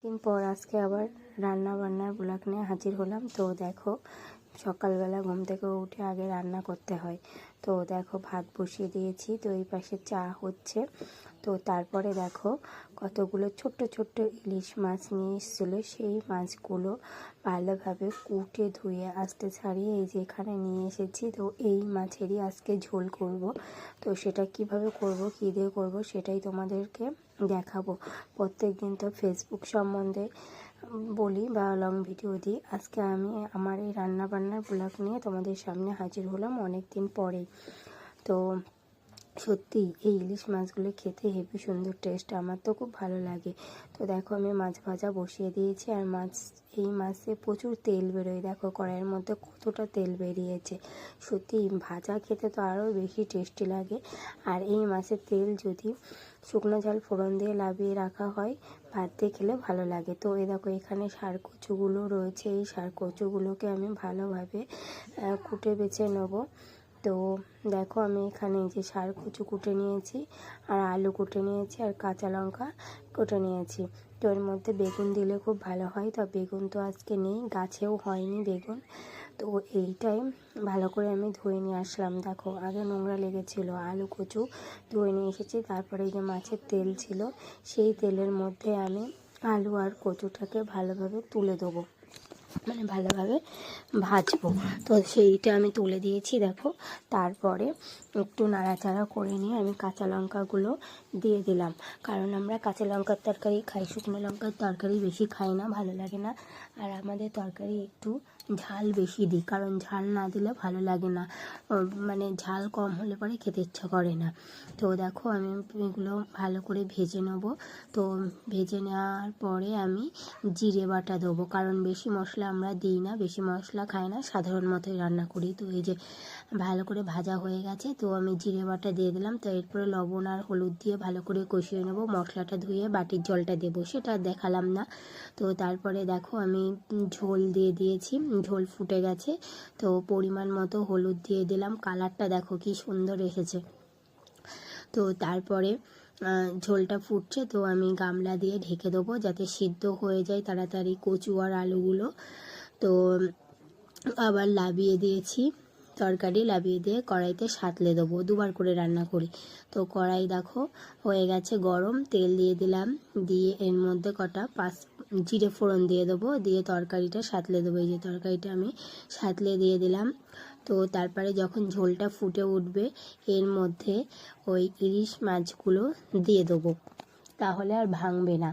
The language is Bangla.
দিন পর আজকে আবার রান্না বান্নার ব্লগ নিয়ে হাজির হলাম। তো দেখো, সকালবেলা ঘুম থেকে উঠে আগে রান্না করতে হয়। তো দেখো, ভাত বসিয়ে দিয়েছি, তো এই পাশে চা হচ্ছে। তো তারপরে দেখো, কতগুলো ছোট্ট ছোট্ট ইলিশ মাছ নিয়ে এসেছিলো। সেই মাছগুলো ভালোভাবে কুটে ধুয়ে আস্তে ছাড়িয়ে এই যে এখানে নিয়ে এসেছি। তো এই মাছেরই আজকে ঝোল করব। তো সেটা কিভাবে করব, কী দিয়ে করব, সেটাই তোমাদেরকে দেখাবো। প্রত্যেক দিন তো ফেসবুক সম্বন্ধে বলি বা লং ভিডিও দিই। আজকে আমি আমার এই রান্না বান্নার ব্লগ নিয়ে তোমাদের সামনে হাজির হলাম অনেক দিন পরেই। তো সত্যি এই ইলিশ মাছগুলো খেতে হেবি সুন্দর টেস্ট, আমার তো খুব ভালো লাগে। তো দেখো, আমি মাছ ভাজা বসিয়ে দিয়েছি। আর এই মাছে প্রচুর তেল বেরোয়, দেখো কড়াইয়ের মধ্যে কতটা তেল বেরিয়েছে। সত্যি ভাজা খেতে তো আরও বেশি টেস্টি লাগে। আর এই মাছের তেল যদি শুকনো ঝাল ফোড়ন দিয়ে লাবিয়ে রাখা হয়, ভাত দিয়ে খেলে ভালো লাগে। তো এই দেখো, এখানে ষাঁড় কচুগুলো রয়েছে। এই ষাঁড় কচুগুলোকে আমি ভালোভাবে কুটে বেছে নেবো। তো দেখো, আমি এখানে যে ষাঁড় কচু কুটে নিয়েছি, আর আলু কুটে নিয়েছি, আর কাঁচা লঙ্কা কুটে নিয়েছি। তো এর মধ্যে বেগুন দিলে খুব ভালো হয়। তো বেগুন তো আজকে নেই, গাছেও হয়নি বেগুন। তো এইটাই ভালো করে আমি ধুয়ে নিয়ে আসলাম। দেখো, আগে নোংরা লেগেছিলো। আলু কচু ধুয়ে নিয়ে এসেছি। তারপরে এই যে মাছের তেল ছিল, সেই তেলের মধ্যে আমি আলু আর কচুটাকে ভালোভাবে তুলে দেবো, মানে ভালোভাবে ভাজবো। তো সেইটা আমি তুলে দিয়েছি। দেখো, তারপরে একটু নাড়াচাড়া করে নিয়ে আমি কাঁচা লঙ্কাগুলো দিয়ে দিলাম। কারণ আমরা কাঁচা লঙ্কার তরকারি খাই, শুকনো লঙ্কার তরকারি বেশি খাই না, ভালো লাগে না। আর আমাদের তরকারি একটু ঝাল বেশি দিই, কারণ ঝাল না দিলে ভালো লাগে না, মানে ঝাল কম হলে পরে খেতে ইচ্ছা করে না। তো দেখো, আমি এগুলো ভালো করে ভেজে নেব। তো ভেজে নেওয়ার পরে আমি জিরে বাটা দেবো, কারণ বেশি মশলা আমরা দিই না, বেশি মশলা খাই না, সাধারণ মতোই রান্না করি। তো এই যে ভালো করে ভাজা হয়ে গেছে, তো আমি জিরে বাটা দিয়ে দিলাম। তো এরপরে লবণ আর হলুদ দিয়ে ভালো করে কষিয়ে নেবো। মশলাটা ধুয়ে বাটির জলটা দেবো, সেটা দেখালাম না। তো তারপরে দেখো, আমি ঝোল দিয়ে দিয়েছি, ঝোল ফুটে গেছে। তো পরিমাণ মতো হলুদ দিয়ে দিলাম। কালারটা দেখো কি সুন্দর এসেছে। তো তারপরে ঝোলটা ফুটছে, তো আমি গামলা দিয়ে ঢেকে দেবো যাতে সিদ্ধ হয়ে যায় তাড়াতাড়ি কচু আর আলুগুলো। তো আবার লাবিয়ে দিয়েছি, তরকারি লাবিয়ে দিয়ে কড়াইতে সাঁতলে দেবো। দুবার করে রান্না করি। তো কড়াই দেখো হয়ে গেছে গরম, তেল দিয়ে দিলাম, দিয়ে এর মধ্যে কটা জিরে ফোড়ন দিয়ে দেবো, দিয়ে তরকারিটা সাঁতলে দেবো। এই যে তরকারিটা আমি সাঁতলে দিয়ে দিলাম। তো তারপরে যখন ঝোলটা ফুটে উঠবে, এর মধ্যে ওই ইলিশ মাছগুলো দিয়ে দেবো, তাহলে আর ভাঙবে না।